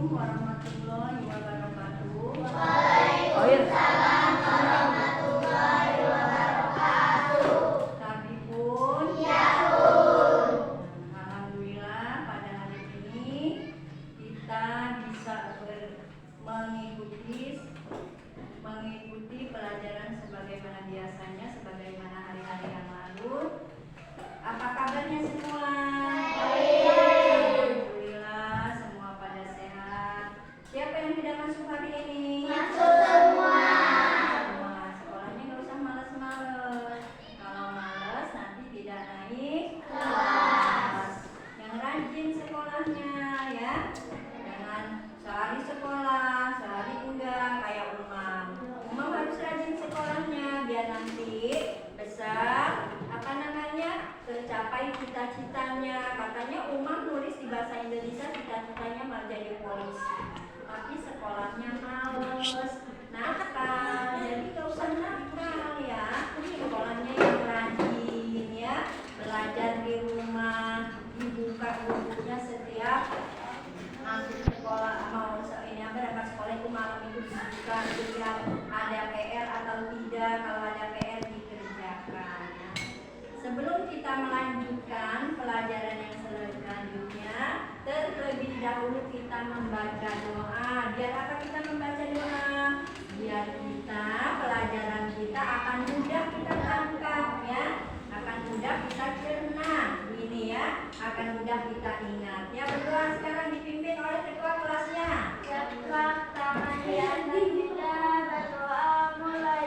Assalamualaikum warahmatullahi wabarakatuh. Waalaikumsalam warahmatullahi wabarakatuh. Tapi pun, Ya pun. alhamdulillah pada hari ini kita bisa mengikuti pelajaran sebagaimana biasanya, sebagaimana hari-hari yang lalu. Apa kabarnya semua? Alhamdulillah semua pada sehat. Siapa yang tidak masuk hari ini? Masuk semua. Semua. Sekolahnya nggak usah males-males. Kalau males nanti tidak naik kelas. Yang rajin sekolahnya ya. Jangan sehari sekolah, sehari enggak kayak Umam. Umam harus rajin sekolahnya biar nanti besar tercapai cita-citanya. Katanya Umam nulis di bahasa Indonesia cita-citanya mau jadi polisi, tapi sekolahnya males, nakal. Jadi gak usah nakal ya, sekolahnya yang rajin ya, belajar di rumah, dibuka bukunya setiap masuk sekolah. Mau ini berangkat sekolah itu malam itu dibuka, lihat ada PR atau tidak. Kalau ada PR dikerjakan. Sebelum kita melanjutkan pelajaran yang selanjutnya, terlebih dahulu kita membaca doa. Biar apa kita membaca doa? Biar kita, pelajaran kita akan mudah kita tangkap ya, akan mudah kita cerna. Ini ya, akan mudah kita ingat. Ya, berdoa sekarang dipimpin oleh ketua kelasnya. Cepat tangannya kita berdoa mulai.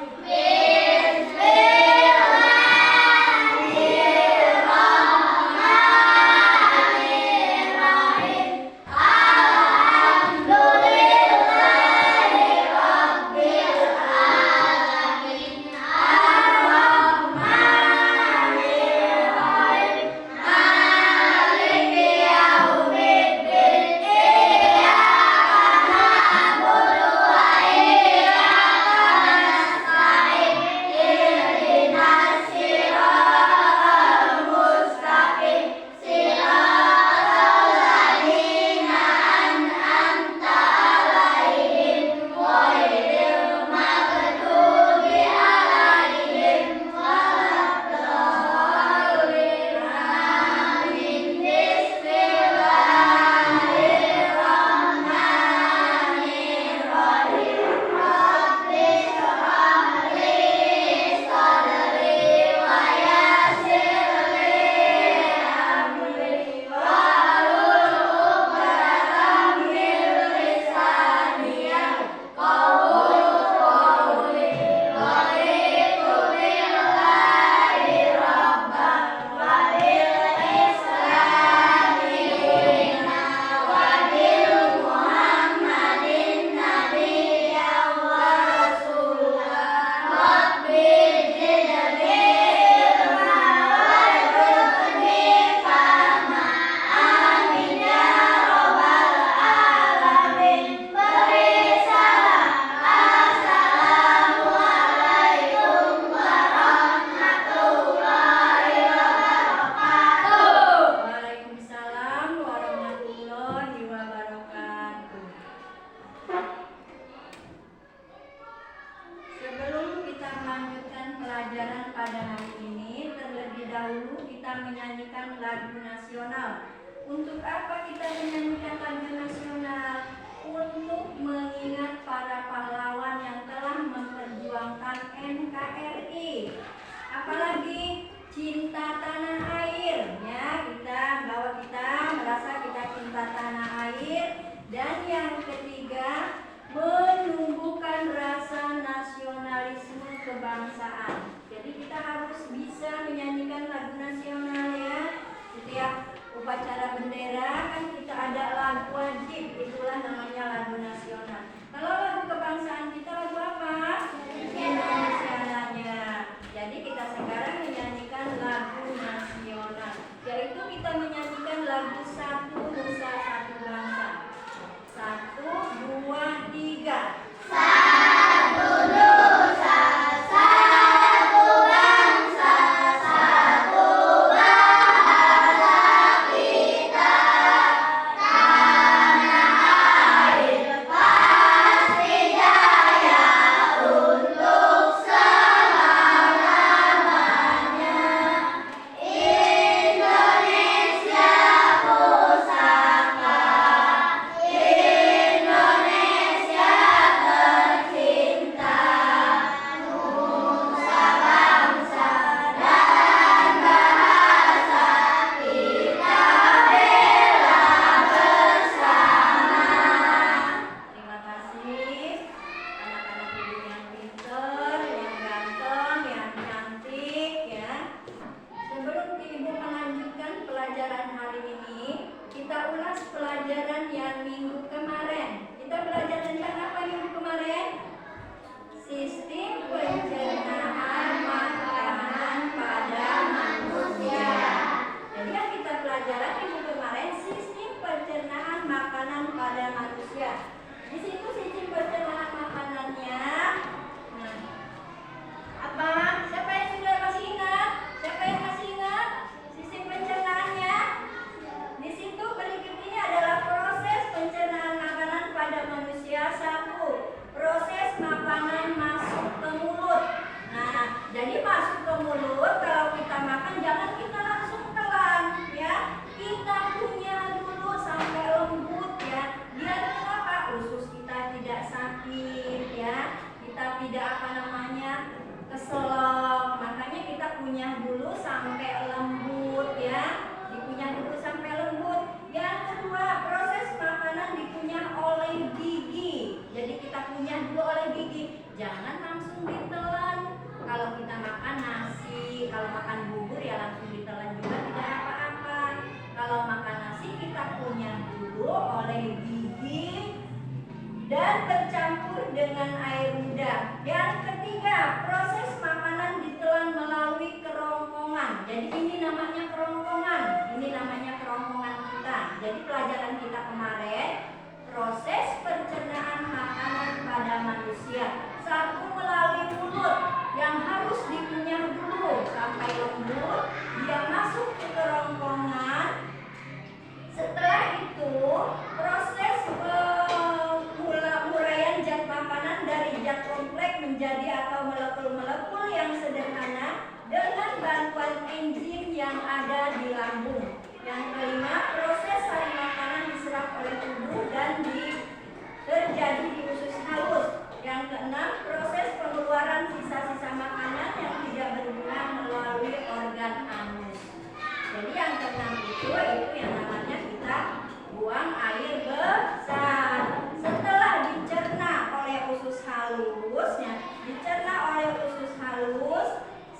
Menyanyikan lagu nasional. Untuk apa kita menyanyikan lagu nasional? Untuk mengingat para pahlawan yang telah memperjuangkan NKRI. Apalagi cinta tanah air ya, bahwa kita merasa kita cinta tanah air. Dan yang ketiga, menumbuhkan rasa nasionalisme kebangsaan. Jadi kita harus bisa menyanyikan lagu nasional ya. Setiap upacara bendera kan kita ada lagu wajib, itulah namanya lagu nasional. Kalau lagu kebangsaan kita lagu apa? Indonesia Raya. Jadi kita sekarang menyanyikan lagu nasional, yaitu kita menyanyikan lagu Satu Nusa Satu Bangsa. 1, 2, 3. Satu Nusa, satu bangsa, satu bahasa kita. pelajaran yang minggu kemarin. Kita belajar tentang apa minggu kemarin? Sistem pencernaan makanan pada manusia. Jadi yang kita pelajari minggu kemarin sistem pencernaan makanan pada manusia. Di situ sistem pencernaan makanannya. Nah, apa? Siapa yang sudah masih ingat? Siapa yang masih ingat sistem pencernaannya? Di situ berikut ini adalah proses pencernaan makanan pada manusia. 1. Proses makanan masuk ke mulut. Nah, jadi masuk ke mulut, kalau kita makan jangan kita langsung telan, ya. Kita punya dulu sampai lembut, ya. Biar apa? Usus kita tidak sakit, ya. Kita tidak keselak. Makanya kita kunyah dulu sampai lembut, ya. Dikunyah dulu sampai lembut. Yang kedua, proses makanan dikunyah oleh gigi. Jadi kita kunyah dulu oleh gigi. Jangan langsung ditelan. Kalau kita makan nasi, kalau makan bubur ya langsung ditelan juga tidak apa-apa. Kalau makan nasi kita kunyah dulu oleh gigi dan bercampur dengan air muda. Yang ketiga, proses makanan ditelan melalui kerongkongan. Jadi ini namanya kerongkongan. Ini namanya kerongkongan kita. Jadi pelajaran kita kemarin, proses pencernaan makanan pada manusia. 1. Melalui mulut yang harus dikunyah dulu sampai lembut. Dia masuk ke kerongkongan. Setelah itu proses uraian zat makanan dari zat kompleks menjadi atau molekul-molekul yang sederhana dengan bantuan enzim yang ada di lambung. Yang kelima, proses sari makanan diserap oleh tubuh dan terjadi di usus halus. Yang keenam, proses pengeluaran sisa-sisa makanan yang tidak berguna melalui organ anus. Jadi yang keenam itu yang namanya kita buang air besar. Setelah dicerna oleh usus halus,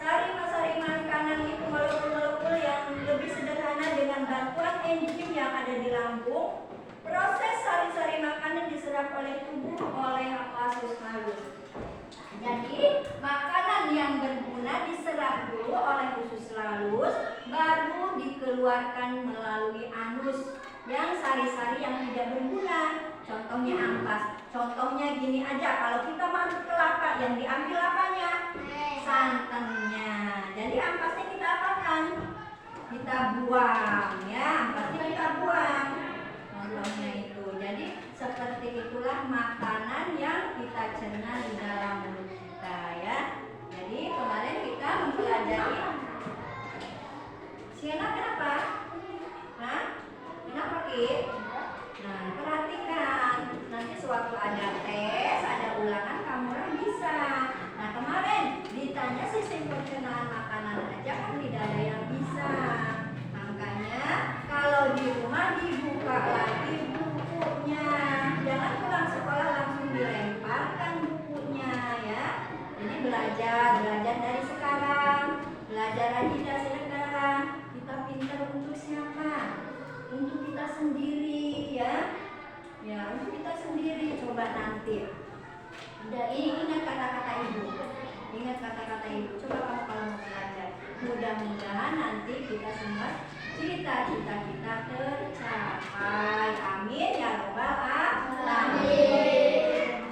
sari makanan itu molekul-molekul yang lebih sederhana dengan bantuan enzim yang ada di lambung. Proses sari-sari makanan diserap oleh tubuh oleh usus halus. Jadi makanan yang berguna diserap dulu oleh usus halus, baru dikeluarkan melalui anus. Yang sari-sari yang tidak berguna, contohnya ampas. Contohnya gini aja, kalau kita marut kelapa, yang diambil apanya? Santannya. Jadi ampasnya kita apakan? Kita buang, ya. Ampasnya kita buang. Contohnya itu. Jadi seperti itulah makanan yang kita cerna di dalam mulut kita, ya. Jadi kemarin kita mempelajari. Sienna kenapa? Hah? Kenapa, Ki? Nah, perhatikan. Nanti sewaktu ada tes, ada ulangan, kamu orang bisa. Nah, kemarin ditanya sistem pencernaan makanan aja kan tidak ada yang bisa. Makanya kalau di rumah dibuka lagi bukunya. Jangan pulang sekolah langsung dilemparkan bukunya, ya. Jadi belajar dari sekarang. Belajar lagi dari sekarang. Kita pintar untuk siapa? Untuk kita sendiri, ya. Ya, untuk kita sendiri. Coba nanti. Udah, ingat kata-kata ibu. Ingat kata-kata ibu. Coba kamu kalau mau belajar. Mudah-mudahan nanti kita semua cita-cita kita tercapai. Amin ya rabbal alamin.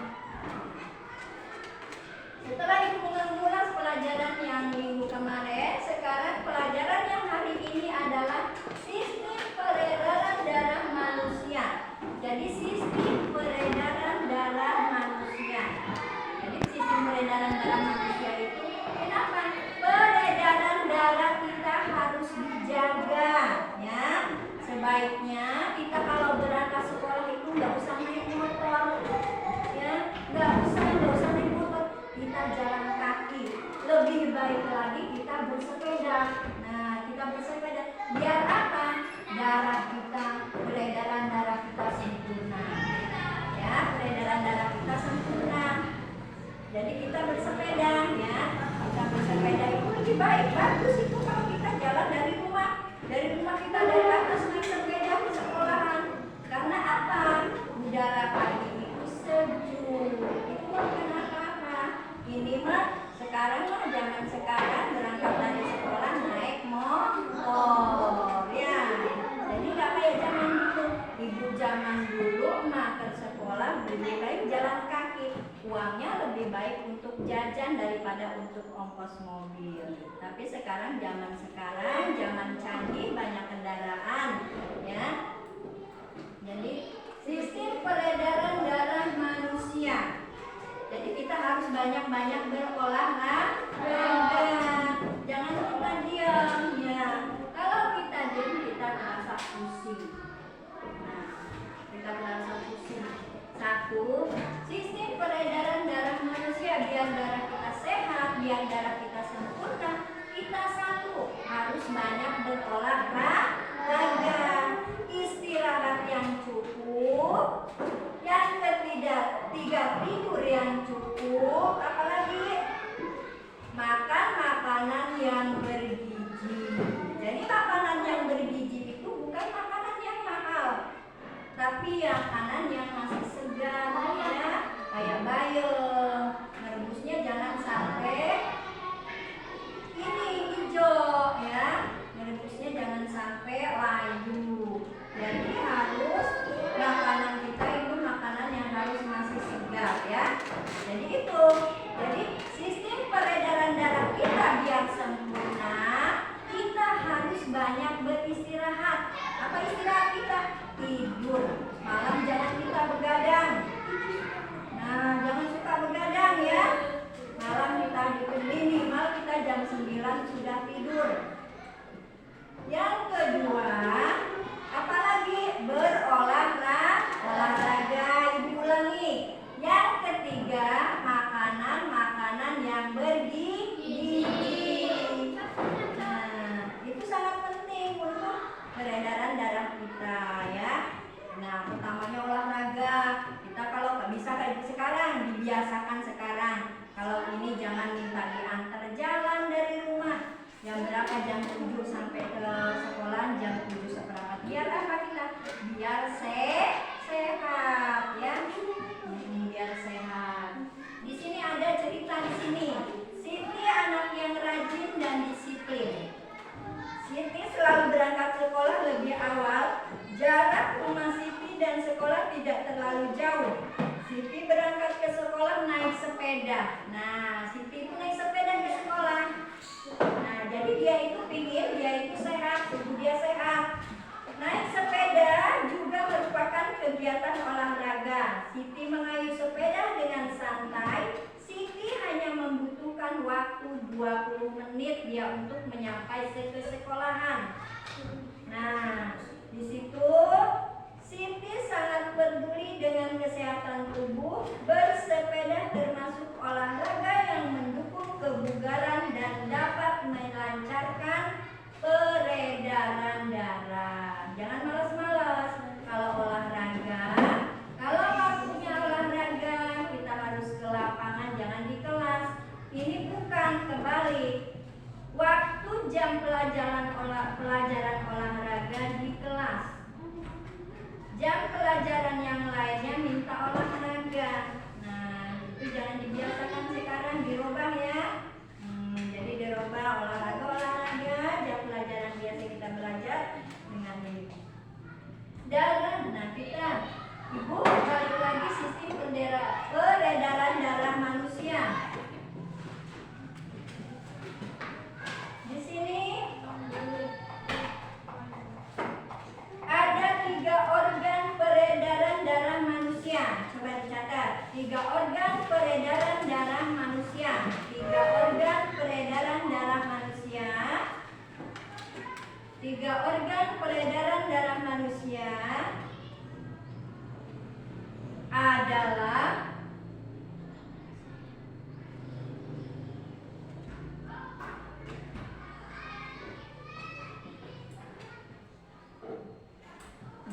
Setelah ibu mengulas pelajaran yang minggu kemarin, sekarang pelajaran yang hari ini adalah sistem peredaran darah manusia. Jadi sistem peredaran darah manusia. Jadi sistem peredaran darah manusia itu kenapa? Peredaran darah kita harus dijaga, ya. Sebaiknya kita kalau berangkat sekolah itu nggak usah naik motor, ya. Nggak usah naik motor. Kita jalan kaki. Lebih baik lagi kita bersepeda. Nah, kita bersepeda. Biar apa? Peredaran darah kita sempurna. Ya, peredaran darah kita sempurna. Jadi kita bersepeda, ya. Kita bersepeda itu lebih baik. Bagus itu kalau kita jalan dari rumah kita dari atas naik sepeda ke sekolahan. lebih baik jalan kaki. Uangnya lebih baik untuk jajan daripada untuk ongkos mobil. Tapi sekarang, zaman canggih, banyak kendaraan, ya. Jadi sistem peredaran darah manusia. Jadi kita harus banyak-banyak berolahraga. Jangan kita diam, ya. Kalau kita diam, kita merasa pusing. Nah, kita merasa pusing. Satu, sistem peredaran darah manusia. Biar darah kita sehat, biar darah kita sempurna, kita satu harus banyak berolahraga, istirahat yang cukup. Yang ketiga, tidur yang cukup. Apalagi makan makanan yang bergizi. Jadi makanan yang bergizi itu bukan makanan yang mahal, tapi makanan yang masih segar, ya. Kayak bayam, merebusnya jangan sampai ini hijau, ya. Merebusnya jangan sampai layu. Jadi harus makanan kita itu makanan yang harus masih segar, ya. Jadi itu. Jadi sistem peredaran darah kita biar sempurna, kita harus banyak beristirahat. Apa istirahat kita? Tidur. Malam jangan kita begadang. Nah, jangan suka begadang, ya. Malam kita minimal kita jam 9 sudah tidur. Yang kedua, apalagi olahraga. Ibu ulangi. Yang ketiga, makanan yang bergizi. Nah, itu sangat penting untuk peredaran darah kita, ya. Nah, pertamanya olahraga. Kita kalau nggak bisa kayak sekarang, dibiasakan sekarang. Kalau ini jangan minta diantar jalan dari rumah. Jam berapa? Jam 7 sampai ke sekolah, jam 7 seperempat. Biar apa kita? Biar sehat, ya. Biar sehat. Di sini ada cerita di sini. Siti anak yang rajin dan disiplin. Siti selalu berangkat sekolah lebih awal. Jarak rumah Siti dan sekolah tidak terlalu jauh. Siti berangkat ke sekolah naik sepeda. Nah, Siti itu naik sepeda ke sekolah. Nah, jadi dia itu sehat, tubuh dia sehat. Naik sepeda juga merupakan kegiatan olahraga. Siti mengayuh sepeda dengan santai. Siti hanya membutuhkan waktu 20 menit dia untuk menyampai ke sekolahan. Nah, di situ Siti sangat peduli dengan kesehatan tubuh. Bersepeda termasuk olahraga yang mendukung kebugaran dan dapat melancarkan peredaran darah. Jangan malas-malas kalau olahraga. Kalau waktunya olahraga, kita harus ke lapangan, jangan di kelas. Ini bukan, kebalik. Waktu jam pelajaran olahraga di kelas. Jam pelajaran yang lainnya minta olahraga. Nah, itu jangan dibiasakan sekarang, dirubah, ya. Jadi dirubah olahraga, jam pelajaran biasa kita belajar dengan ini. Darah, nah kita, Ibu balik lagi sistem peredaran darah manusia. Di sini ada 3 organ peredaran darah manusia. Coba dicatat. 3 organ peredaran darah manusia. 3 organ peredaran darah manusia. 3 organ peredaran darah manusia adalah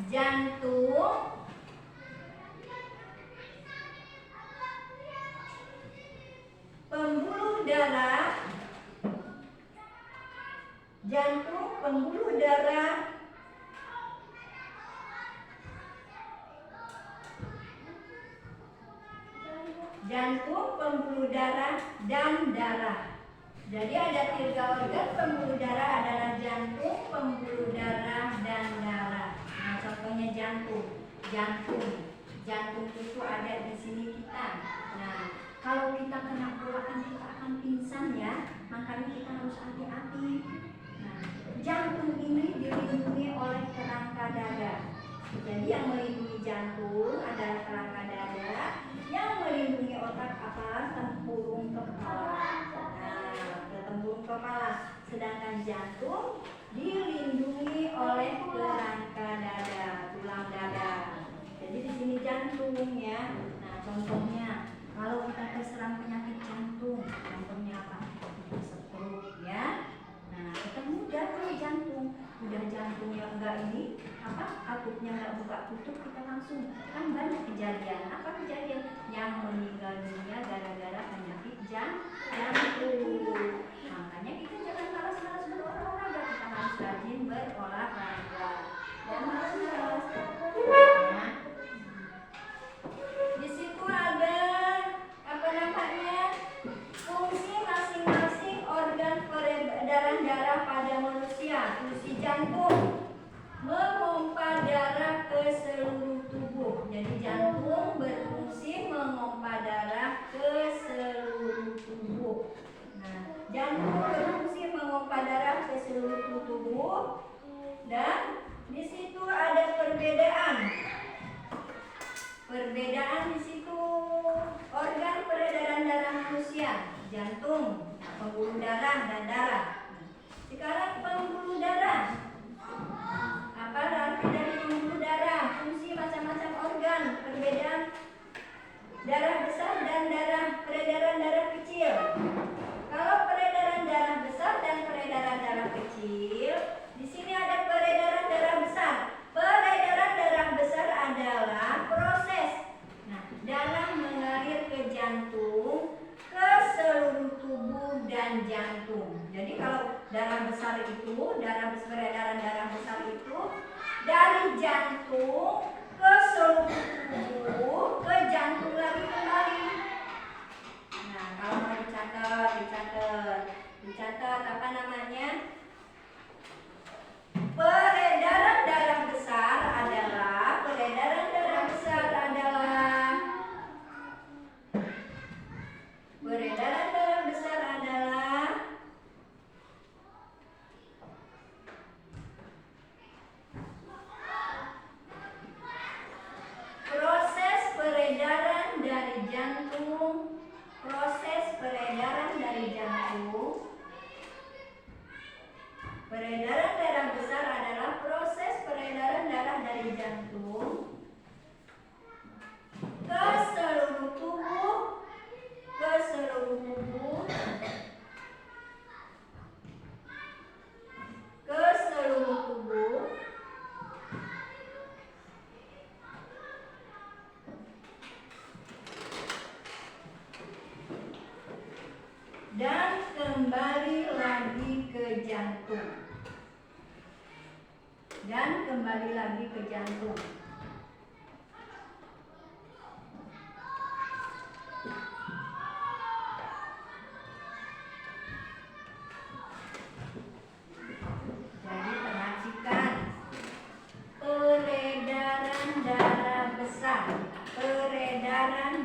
jantung, pembuluh darah, jantung, pembuluh darah, dan darah. Jadi ada 3 organ pembuluh darah adalah jantung, pembuluh darah, dan darah. Nah, contohnya jantung. Jantung itu ada di sini kita. Nah, kalau kita kena bawaan kita akan pingsan ya, makanya kita harus hati-hati. Nah, jantung ini dilindungi oleh kerangka dada. Jadi yang melindungi jantung adalah kerangka dada, yang melindungi otak apa? Tempurung kepala. Nah, tempurung kepala. Sedangkan jantung dilindungi oleh kerangka dada, tulang dada. Jadi di sini jantung ya. Nah, contohnya kalau kita terserang penyakit jantung, contohnya apa? Stroke ya. Nah, ketemu udah jantung, udah jantungnya enggak ini apa? Katupnya enggak buka tutup, kita langsung kan banyak kejadian. Apa kejadian? Yang meninggal dunia gara-gara penyakit jantung. Makanya kita jangan malas-malas berolahraga, kita harus rajin berolahraga. Dan malas-malas. Nah, di situ ada apa namanya? Fungsi masing-masing organ peredaran darah pada manusia. Fungsi jantung memompa darah ke seluruh tubuh. Jadi jantung berfungsi memompa darah ke seluruh tubuh. Nah, jantung berfungsi memompa darah ke seluruh tubuh. Dan di situ ada perbedaan. Perbedaan di situ organ peredaran darah manusia, jantung, pembuluh darah dan darah. Sekarang pembuluh darah. Apa arti dari pembuluh darah? Fungsi macam-macam organ, perbedaan darah besar dan peredaran darah kecil. Kalau peredaran darah besar dan peredaran darah kecil, di sini ada peredaran darah besar. Peredaran darah besar adalah proses darah mengalir ke jantung, ke seluruh tubuh dan jantung. Jadi kalau darah besar itu, peredaran darah besar itu dari jantung ke seluruh tubuh, ke jantung lagi kembali. Nah, kalau mau dicatat apa namanya? Peredaran darah besar adalah proses peredaran dari jantung. Peredaran darah besar adalah proses peredaran darah dari jantung ke seluruh tubuh, dan kembali lagi ke jantung. Jadi perhatikan peredaran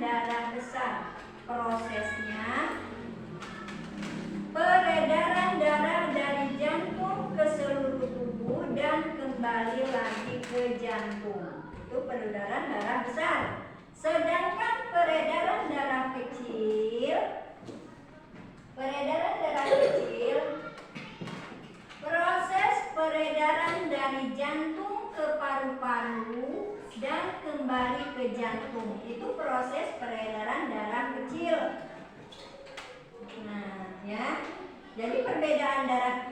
darah besar, prosesnya peredaran darah dari jantung ke seluruh tubuh dan kembali lagi ke jantung. Itu peredaran darah besar. Sedangkan peredaran darah kecil, proses peredaran dari jantung ke paru-paru dan kembali ke jantung. Itu proses peredaran darah kecil. Nah, ya. Jadi perbedaan darah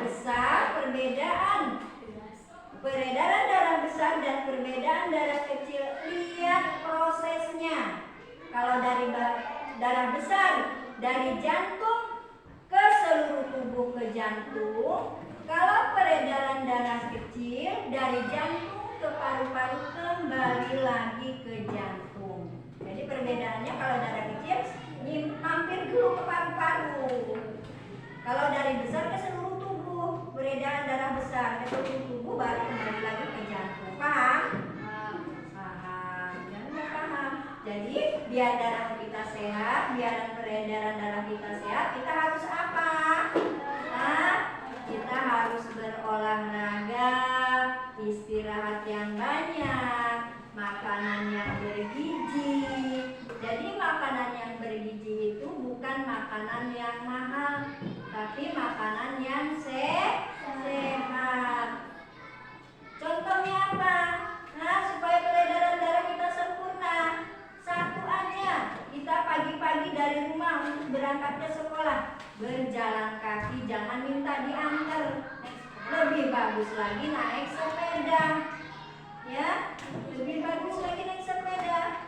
besar, peredaran darah besar dan perbedaan darah kecil, lihat prosesnya. Kalau dari darah besar dari jantung ke seluruh tubuh ke jantung. Kalau peredaran darah kecil dari jantung ke paru-paru kembali lagi ke jantung. Jadi perbedaannya kalau darah kecil mampir dulu ke paru-paru. Kalau dari besar ke seluruh tubuh, peredaran darah besar ke seluruh tubuh baru kembali lagi ke jantung. Paham? Paham. Jangan Jadi biar darah kita sehat, biar peredaran darah kita sehat, kita harus apa? Nah, kita harus berolahraga, istirahat yang banyak, makanan yang bergizi. Jadi makanan yang bergizi itu bukan makanan yang mahal, tapi makanan yang sehat. Contohnya apa? Nah, supaya peredaran darah kita sempurna, satu aja, kita pagi-pagi dari rumah untuk berangkat ke sekolah, berjalan kaki, jangan minta diantar. Lebih bagus lagi naik sepeda. Ya, lebih bagus lagi naik sepeda.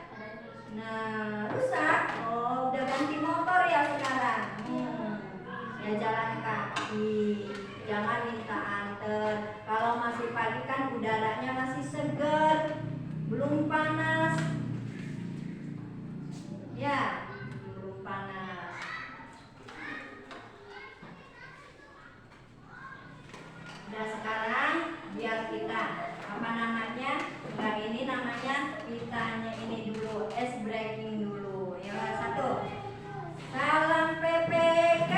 Nah, rusak. Oh, udah ganti motor ya sekarang. Ya jalan kaki, jangan minta anter. Kalau masih pagi kan udaranya masih segar, belum panas. Ya, belum panas. Nah sekarang biar kita apa namanya? Nah ini namanya kitanya ini dulu, ice breaking dulu. Ya satu. Salam PPK.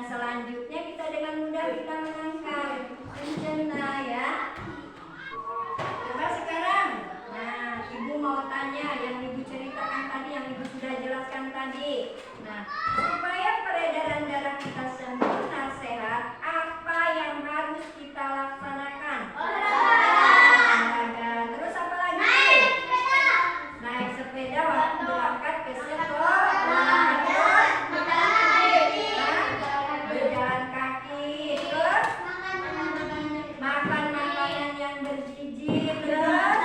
Selanjutnya kita dengan mudah kita mengangkat rencana ya. Coba sekarang, nah ibu mau tanya yang ibu ceritakan tadi, yang ibu sudah jelaskan tadi. Nah, supaya peredaran darah kita sempurna sehat, apa yang harus kita laksanakan? Olahraga. Terus apa lagi? Naik sepeda waktu berangkat ke sekolah. Berjalan kaki, terus makan makanan yang bergizi, terus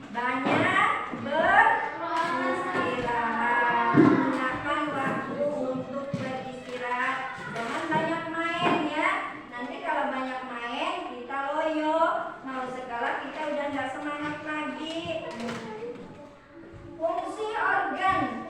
banyak beristirahat. Gunakan waktu untuk beristirahat, jangan banyak main ya. Nanti kalau banyak main kita loyo, mau sekolah kita udah nggak semangat lagi. Fungsi organ.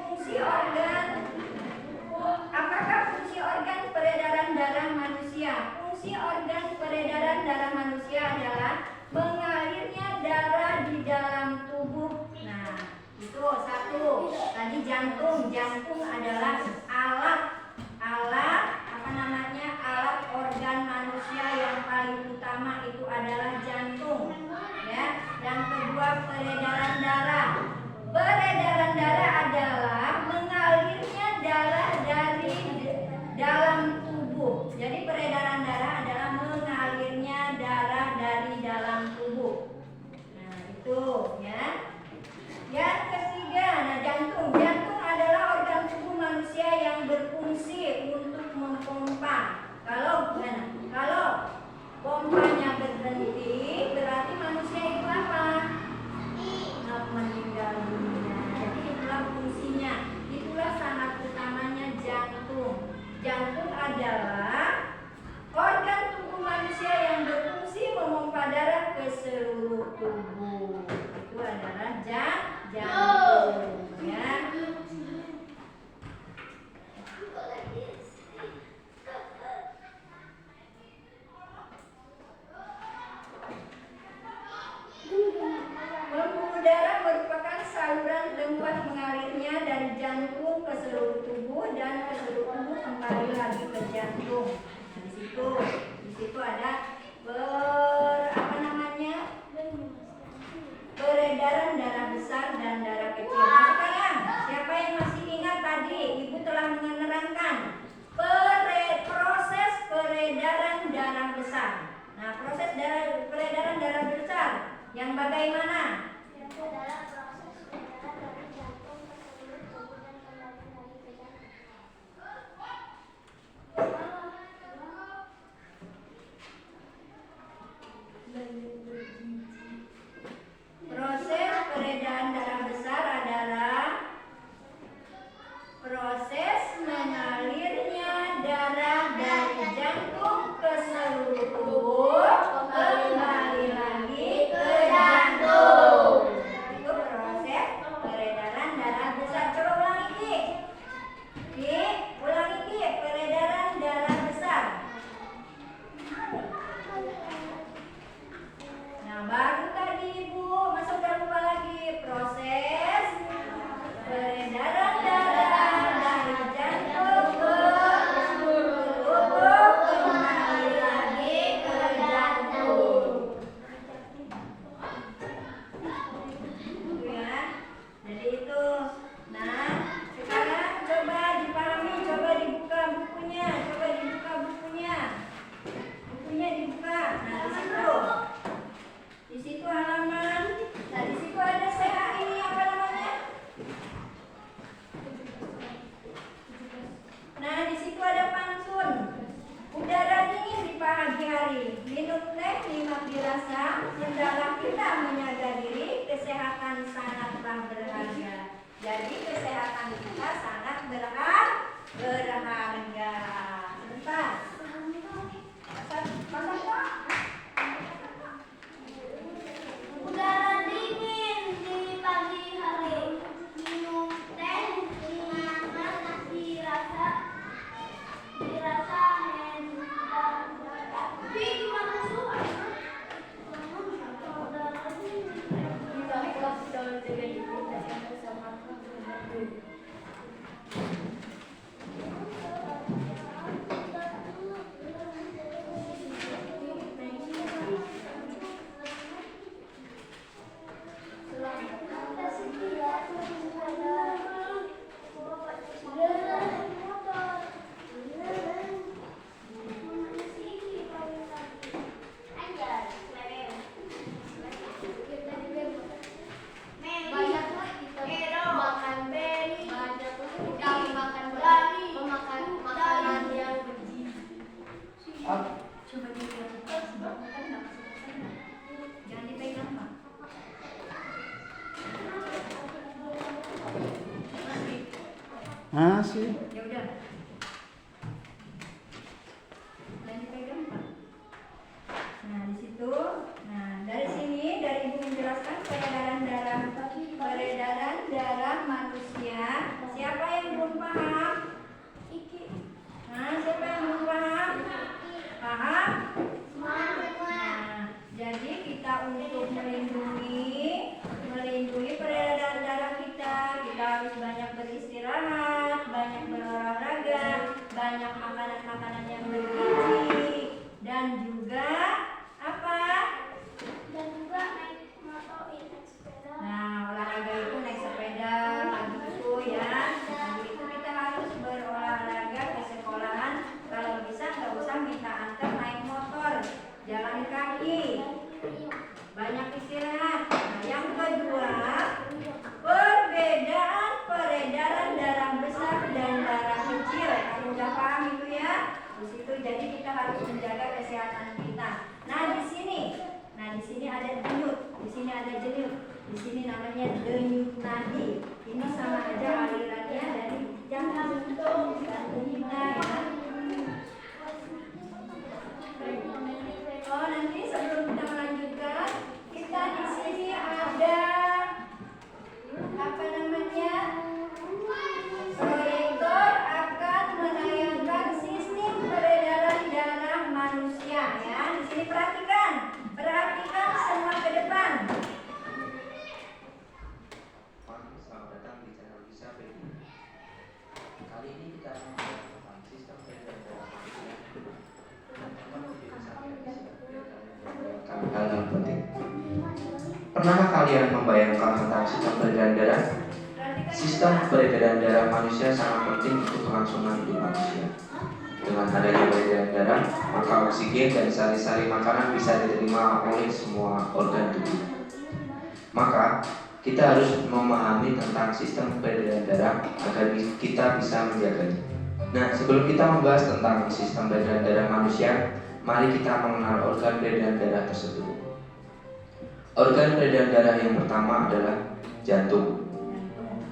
Apakah fungsi organ peredaran darah manusia? Fungsi organ peredaran darah manusia adalah mengalirnya darah di dalam tubuh. Nah, itu satu. Tadi jantung. Jantung adalah alat apa namanya? Alat organ manusia yang paling utama itu adalah jantung. Ya. Yang kedua peredaran darah. Peredaran darah adalah mengalirnya darah dari dalam tubuh. Jadi peredaran darah adalah mengalirnya darah dari dalam tubuh. Nah, itu ya. Yang ketiga, nah jantung. Jantung adalah organ tubuh manusia yang berfungsi untuk memompa. Kalau pompanya berhenti, berarti manusia itu apa? Meninggal dunia. Jadi itulah fungsinya, itulah sangat utamanya jantung. Jantung adalah organ tubuh manusia yang berfungsi memompa darah ke seluruh tubuh. Itu adalah jantung ya. Pembuluh darah merupakan saluran tempat mengalirnya dari jantung ke seluruh tubuh dan ke seluruh tubuh kembali lagi ke jantung. Nah, di situ ada peredaran darah besar dan darah kecil. Nah, sekarang siapa yang masih ingat tadi ibu telah menerangkan proses peredaran darah besar. Nah, proses peredaran darah besar yang bagaimana? Yang adalah proses peredaran dari jantung ke seluruh tubuh dan kembali lagi ke jantung. Proses peredaran darah besar adalah proses mengalirnya darah Ya udah. Yang dipegang Pak. Nah, di situ. Nah, dari sini dari Ibu menjelaskan peredaran darah manusia. Siapa yang belum paham? Nah, siapa yang belum paham? Paham? Nah, jadi kita untuk melindungi peredaran darah kita harus banyak beristirahat, banyak berolahraga, banyak makanan-makanan yang bergizi, dan juga apa? Dan juga naik motor, naik sepeda. Nah, olahraga itu naik sepeda, gitu ya. Nah, itu kita harus berolahraga ke sekolahan. Kalau bisa nggak usah minta antar naik motor, jalan kaki, banyak istirahat. Nah, yang kedua, perbedaan peredaran darah besar dan darah kecil. Kamu udah paham itu ya? Di situ jadi kita harus menjaga kesehatan kita. Nah, di sini ada denyut, di sini ada jenyut. Di sini namanya denyut nadi. Ini sama aja alirannya dari jantung kita ya. Oh, nanti sebelum kita melanjutkan, kita di sini ada apa namanya? Proyektor akan menayangkan sistem peredaran darah manusia ya. Di sini perhatikan semua ke depan. Selamat datang di channel Bisa Baby. Kali ini kita akan membahas tentang sistem peredaran darah manusia. Teman-teman tidak sampai hal yang penting. Pernahkah kalian membayangkan tentang sistem peredaran darah? Sistem peredaran darah manusia sangat penting untuk kelangsungan hidup manusia. Dengan adanya peredaran darah, maka oksigen dan sari-sari makanan bisa diterima oleh semua organ tubuh. Maka kita harus memahami tentang sistem peredaran darah agar kita bisa menjaganya. Nah, sebelum kita membahas tentang sistem peredaran darah manusia, mari kita mengenal organ peredaran darah tersebut. Organ peredaran darah yang pertama adalah jantung.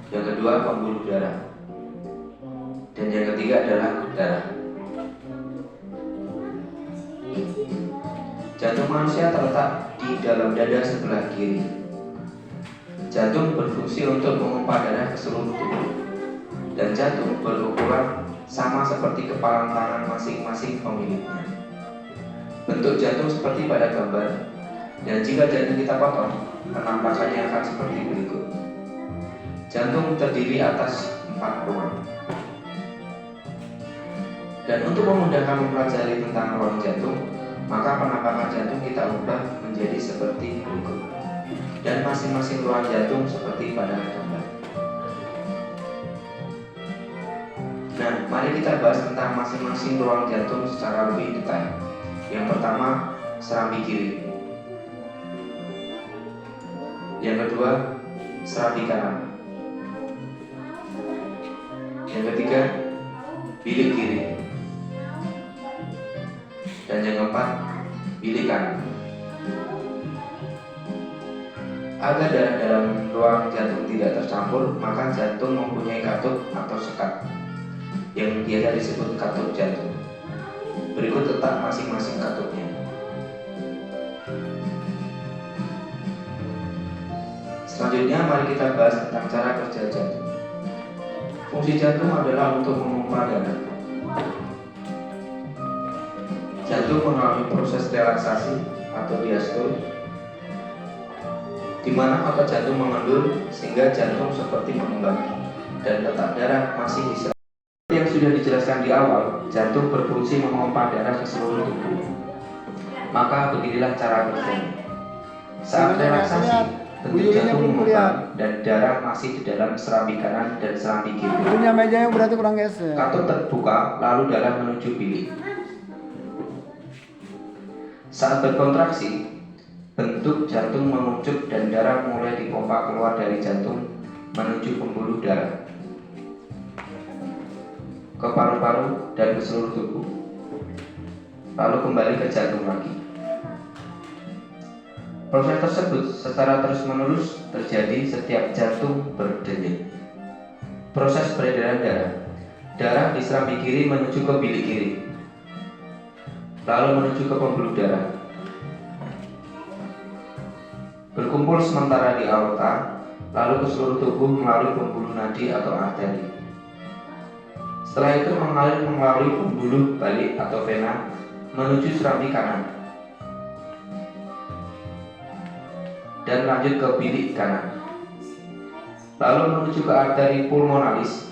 Yang kedua pembuluh darah. Dan yang ketiga adalah darah. Jantung manusia terletak di dalam dada sebelah kiri. Jantung berfungsi untuk memompa darah ke seluruh tubuh. Dan jantung berukuran sama seperti kepalan tangan masing-masing pemiliknya. Bentuk jantung seperti pada gambar. Dan jika jantung kita potong, penampakannya akan seperti berikut. Jantung terdiri atas 4 ruang. Dan untuk memudahkan mempelajari tentang ruang jantung, maka penampakan jantung kita ubah menjadi seperti berikut. Dan masing-masing ruang jantung seperti pada gambar. Nah, mari kita bahas tentang masing-masing ruang jantung secara lebih detail. Yang pertama, serambi kiri. Yang kedua, serambi kanan. Yang ketiga, bilik kiri. Dan yang keempat, bilik kanan. Agar darah dalam ruang jantung tidak tercampur, maka jantung mempunyai katup atau sekat yang biasa disebut katup jantung. Berikut letak masing-masing katupnya. Selanjutnya mari kita bahas tentang cara kerja jantung. Fungsi jantung adalah untuk memompa darah. Jantung mengalami proses relaksasi atau diastole, di mana otot jantung mengendur sehingga jantung seperti mengembang dan letak darah masih di serat. Yang sudah dijelaskan di awal, jantung berfungsi memompa darah ke seluruh tubuh. Maka beginilah cara kerjanya. Saat relaksasi, bentuk jantung memompa dan darah masih di dalam serambi kanan dan serambi kiri. Punya meja yang berarti kurang geser. Katup terbuka, lalu darah menuju bilik. Saat berkontraksi, bentuk jantung mengerucut dan darah mulai dipompa keluar dari jantung menuju pembuluh darah, ke paru-paru dan ke seluruh tubuh, lalu kembali ke jantung lagi. Proses tersebut secara terus-menerus terjadi setiap jantung berdenyut. Proses peredaran darah Darah di serambi kiri menuju ke bilik kiri, lalu menuju ke pembuluh darah. Berkumpul sementara di aorta, lalu ke seluruh tubuh melalui pembuluh nadi atau arteri. Setelah itu mengalir melalui pembuluh balik atau vena menuju serambi kanan dan lanjut ke bilik kanan, lalu menuju ke arteri pulmonalis.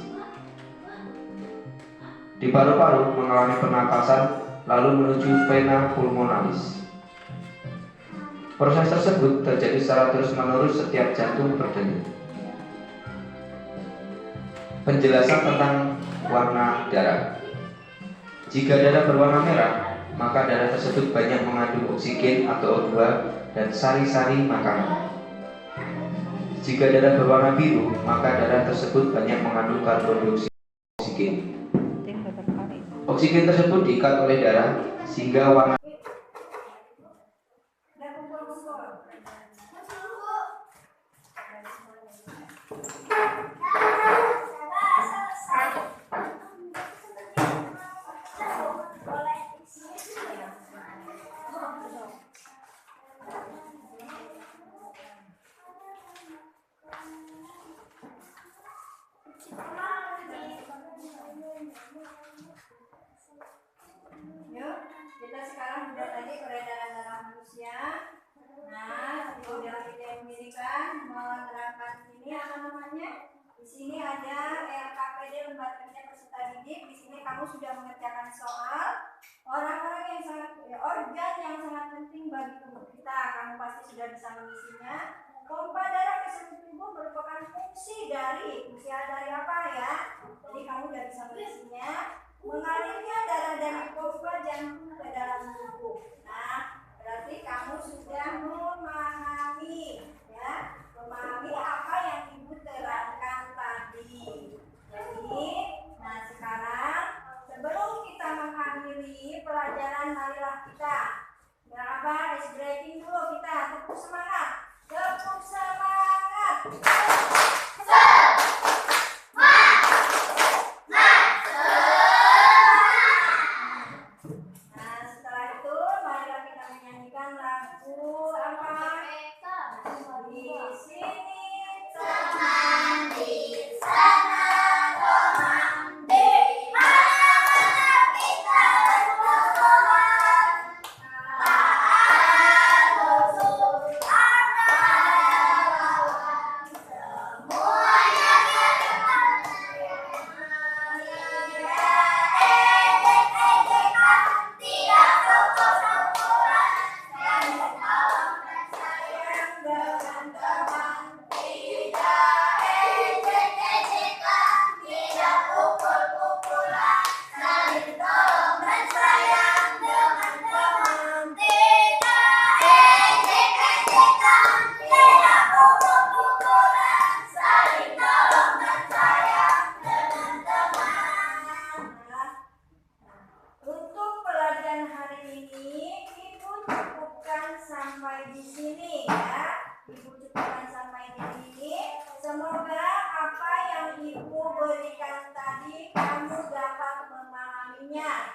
Di paru-paru mengalami pernapasan, lalu menuju vena pulmonalis. Proses tersebut terjadi secara terus-menerus setiap jantung berdenyut. Penjelasan tentang warna darah. Jika darah berwarna merah, maka darah tersebut banyak mengandung oksigen atau O2 dan sari-sari makanan. Jika darah berwarna biru, maka darah tersebut banyak mengandung karbon dioksida dan oksigen. Oksigen tersebut diikat oleh darah sehingga warna Yuk, kita sekarang sudah tadi peredaran darah manusia. Nah, di model kita yang pendidikan menerapkan ini apa namanya? Di sini ada LKPD lembar kerja peserta didik. Di sini kamu sudah mengerjakan soal orang-orang yang sangat organ yang sangat penting bagi tubuh kita. Kamu pasti sudah bisa mengisinya. Pompa darah ke seluruh tubuh merupakan fungsi dari apa ya? Jadi kamu sudah bisa mengisinya. Mengalirnya darah dari pompa jantung ke dalam tubuh. Nah, berarti kamu sudah memahami apa yang ibu terangkan tadi. Jadi, nah sekarang sebelum kita mengakhiri pelajaran, marilah kita ice breaking dulu. Kita tepuk semangat. Tepuk semangat. Semoga apa yang ibu berikan tadi kamu dapat memahaminya.